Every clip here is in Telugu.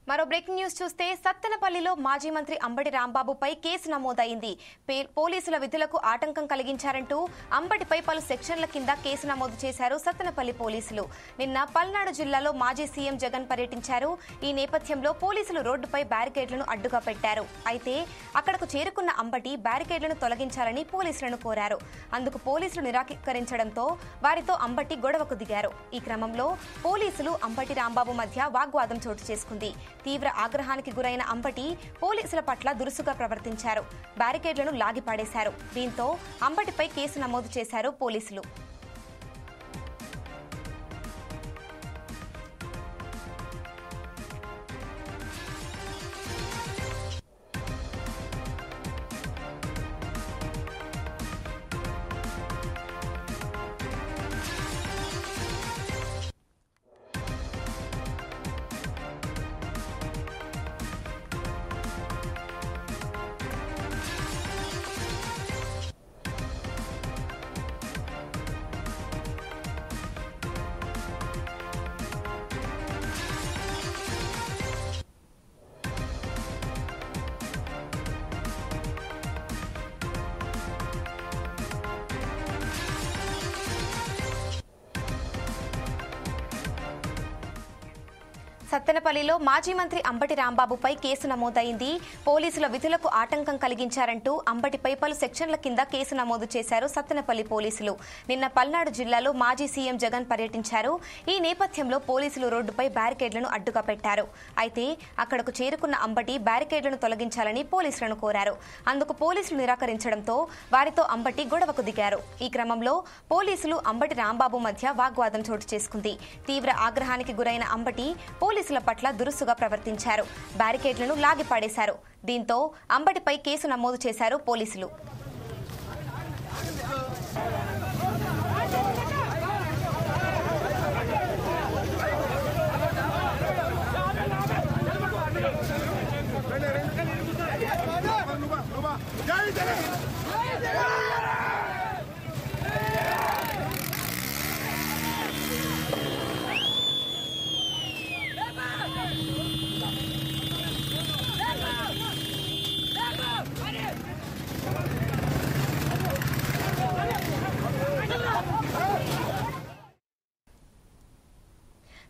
మరో బ్రేకింగ్ న్యూస్ చూస్తే సత్తెనపల్లిలో మాజీ మంత్రి అంబటి రాంబాబుపై కేసు నమోదైంది. పోలీసుల విధులకు ఆటంకం కలిగించారంటూ అంబటిపై పలు సెక్షన్ల కింద కేసు నమోదు చేశారు సత్తెనపల్లి పోలీసులు. నిన్న పల్నాడు జిల్లాలో మాజీ సీఎం జగన్ పర్యటించారు. ఈ నేపథ్యంలో పోలీసులు రోడ్డుపై బ్యారికేడ్లను అడ్డుగా పెట్టారు. అయితే అక్కడకు చేరుకున్న అంబటి బ్యారికేడ్లను తొలగించాలని పోలీసులను కోరారు. అందుకు పోలీసులు నిరాకరించడంతో వారితో అంబటి గొడవకు దిగారు. ఈ క్రమంలో పోలీసులు అంబటి రాంబాబు మధ్య వాగ్వాదం చోటు చేసుకుంది. తీవ్ర ఆగ్రహానికి గురైన అంబటి పోలీసుల పట్ల దురుసుగా ప్రవర్తించారు. బ్యారికేడ్లను లాగిపాడేశారు. దీంతో అంబటిపై కేసు నమోదు చేశారు పోలీసులు. సత్తెనపల్లిలో మాజీ మంత్రి అంబటి రాంబాబుపై కేసు నమోదైంది. పోలీసుల విధులకు ఆటంకం కలిగించారంటూ అంబటిపై పలు సెక్షన్ల కింద కేసు నమోదు చేశారు సత్తెనపల్లి పోలీసులు. నిన్న పల్నాడు జిల్లాలో మాజీ సీఎం జగన్ పర్యటించారు. ఈ నేపథ్యంలో పోలీసులు రోడ్డుపై బ్యారికేడ్లను అడ్డుగా పెట్టారు. అయితే అక్కడకు చేరుకున్న అంబటి బ్యారికేడ్లను తొలగించాలని పోలీసులను కోరారు. అందుకు పోలీసులు నిరాకరించడంతో వారితో అంబటి గొడవకు దిగారు. ఈ క్రమంలో పోలీసులు అంబటి రాంబాబు మధ్య వాగ్వాదం చోటు చేసుకుంది. తీవ్ర ఆగ్రహానికి గురైన అంబటి పోలీసుల పట్ల దురుసుగా ప్రవర్తించారు. బ్యారికేడ్లను లాగిపాడేశారు. దీంతో అంబటిపై కేసు నమోదు చేశారు పోలీసులు.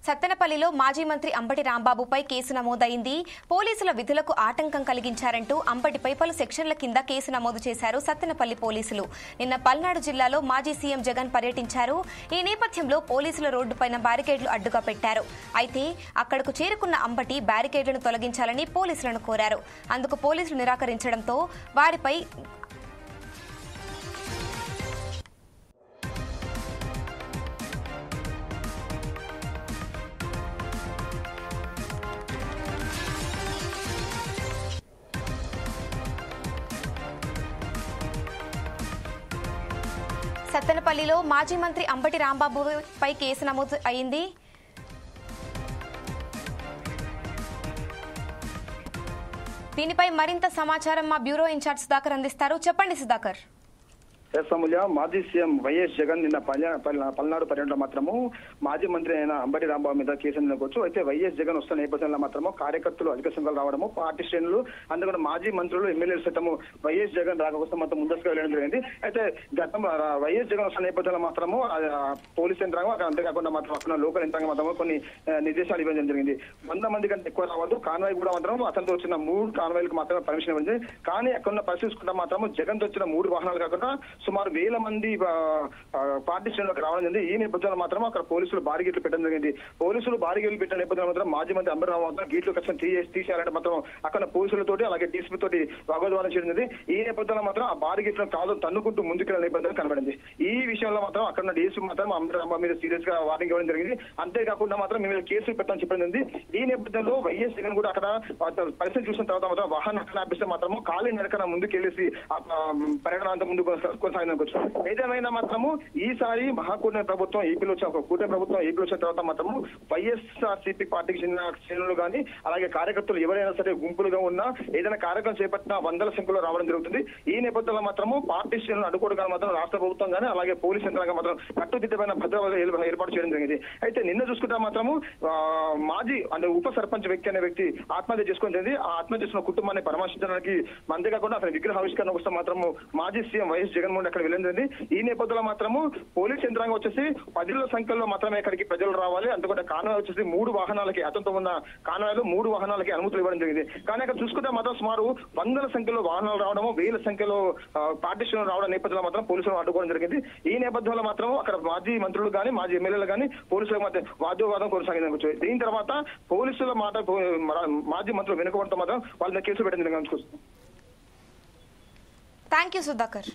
సత్తెనపల్లిలో మాజీ మంత్రి అంబటి రాంబాబుపై కేసు నమోదైంది. పోలీసుల విధులకు ఆటంకం కలిగించారంటూ అంబటిపై పలు సెక్షన్ల కింద కేసు నమోదు చేశారు సత్తెనపల్లి పోలీసులు. నిన్న పల్నాడు జిల్లాలో మాజీ సీఎం జగన్ పర్యటించారు. ఈ నేపథ్యంలో పోలీసుల రోడ్డుపైన బ్యారికేడ్లు అడ్డుగా పెట్టారు. అయితే అక్కడకు చేరుకున్న అంబటి బ్యారికేడ్లను తొలగించాలని పోలీసులను కోరారు. అందుకు పోలీసులు నిరాకరించడంతో వారిపై సత్తెనపల్లిలో మాజీ మంత్రి అంబటి రాంబాబుపై కేసు నమోదు అయింది. దీనిపై మరింత సమాచారం మా బ్యూరో ఇన్ఛార్జ్ సుధాకర్ అందిస్తారు. చెప్పండి సుధాకర్. మాజీ సీఎం వైఎస్ జగన్ నిన్న పల్నాడు పర్యటనలో మాత్రము మాజీ మంత్రి అయిన అంబటి రాంబాబు మీద కేసు నెలకొచ్చు. అయితే వైఎస్ జగన్ వస్తున్న నేపథ్యంలో మాత్రము కార్యకర్తలు అధిక సంఖ్యలో రావడము, పార్టీ శ్రేణులు, అందుకని మాజీ మంత్రులు, ఎమ్మెల్యేలు సైతము వైఎస్ జగన్ రాకపోతే మొత్తం ముందస్తుగా వెళ్ళడం జరిగింది. అయితే వైఎస్ జగన్ వస్తున్న నేపథ్యంలో మాత్రము పోలీస్ యంత్రాంగం, అక్కడ అంతేకాకుండా మాత్రం అక్కడ లోకల్ యంత్రాంగం మాత్రము కొన్ని నిర్దేశాలు ఇవ్వడం జరిగింది. 100 మంది కంటే ఎక్కువ రావద్దు, కాన్వాయ్ కూడా మాత్రం అతనితో వచ్చిన 3 కాన్వాయ్లకు మాత్రమే పర్మిషన్ ఇవ్వండి. కానీ అక్కడ పరిశీలించుకుంటే మాత్రము జగన్ తో వచ్చిన 3 వాహనాలు కాకుండా సుమారు 1000 మంది పార్టీ శ్రేణులకు రావడం జరిగింది. ఈ నేపథ్యంలో మాత్రం అక్కడ పోలీసులు బారిగేట్లు పెట్టడం జరిగింది. పోలీసులు బారిగేట్లు పెట్టిన నేపథ్యంలో మాత్రం మాజీ మంత్రి అంబటి రాంబాబు గేట్లు ఖచ్చితంగా తీసేయాలంటే మాత్రం అక్కడ పోలీసులతోటి అలాగే డీసీపీ తోటి వాగ్వాదం చేయడం జరిగింది. ఈ నేపథ్యంలో మాత్రం ఆ బారిగేట్లను కాదు తన్నుకుంటూ ముందుకెళ్లిన నేపథ్యం కనబడింది. ఈ విషయంలో మాత్రం అక్కడ డీసీ మాత్రం అంబటి రాంబాబు మీద సీరియస్ గా వార్నింగ్ ఇవ్వడం జరిగింది. అంతేకాకుండా మాత్రం మేము కేసులు పెట్టాలని చెప్పడం జరిగింది. ఈ నేపథ్యంలో వైఎస్ జగన్ కూడా అక్కడ పరిస్థితి చూసిన తర్వాత మాత్రం వాహనం అక్కడ ఆపిస్తే మాత్రం ఖాళీ నడకన ముందుకెళ్లేసి పర్యటన అంతా ముందుకు కొనసాగిందనుకోవచ్చు. ఏదేమైనా మాత్రము ఈసారి మహాకూటమి ప్రభుత్వం ఏపీలో ఒక కూటమి ప్రభుత్వం ఏపీలో వచ్చిన తర్వాత మాత్రము వైఎస్ఆర్సీపీ పార్టీకి చెందిన శ్రేణులు కానీ అలాగే కార్యకర్తలు ఎవరైనా సరే గుంపులుగా ఉన్నా ఏదైనా కార్యక్రమం చేపట్టినా వందల సంఖ్యలో రావడం జరుగుతుంది. ఈ నేపథ్యంలో మాత్రము పార్టీ శ్రేణులను అడ్డుకోవడానికి మాత్రం రాష్ట్ర ప్రభుత్వం కానీ అలాగే పోలీస్ యంత్రాంగం మాత్రం కట్టుదిట్టమైన భద్రతలు ఏర్పాటు చేయడం జరిగింది. అయితే నిన్న చూసుకుంటే మాత్రము మాజీ అంటే ఉప సర్పంచ్ వ్యక్తి అనే వ్యక్తి ఆత్మహత్య చేసుకుని జరిగింది. ఆ ఆత్మహత్య చేసిన కుటుంబాన్ని పరామర్శించడానికి అంతేకాకుండా అతని విగ్రహావిష్కరణ కోసం మాత్రము మాజీ సీఎం వైఎస్ జగన్మోహన్ అక్కడ వెళ్ళింది. ఈ నేపథ్యంలో మాత్రము పోలీస్ యంత్రాంగం వచ్చేసి 10ల సంఖ్యలో మాత్రమే ఇక్కడికి ప్రజలు రావాలి. అందుకంటే కాన్వాయ్ వచ్చేసి 3 వాహనాలకి అతనితో ఉన్న కాన్వాయ్లో 3 వాహనాలకి అనుమతులు ఇవ్వడం జరిగింది. కానీ అక్కడ చూసుకుంటే మాత్రం సుమారు వందల సంఖ్యలో వాహనాలు రావడము, వేల సంఖ్యలో పార్టీషన్ రావడం నేపథ్యంలో మాత్రం పోలీసులు అడ్డుకోవడం జరిగింది. ఈ నేపథ్యంలో మాత్రం అక్కడ మాజీ మంత్రులు కానీ మాజీ ఎమ్మెల్యేలు కానీ పోలీసులకు మధ్య వాదోవాదం కొనసాగిందనుకోవచ్చు. దీని తర్వాత పోలీసుల మాట మాజీ మంత్రులు వెనుకబడటం మాత్రం వాళ్ళ కేసులు పెట్టింది. Thank you Sudhakar.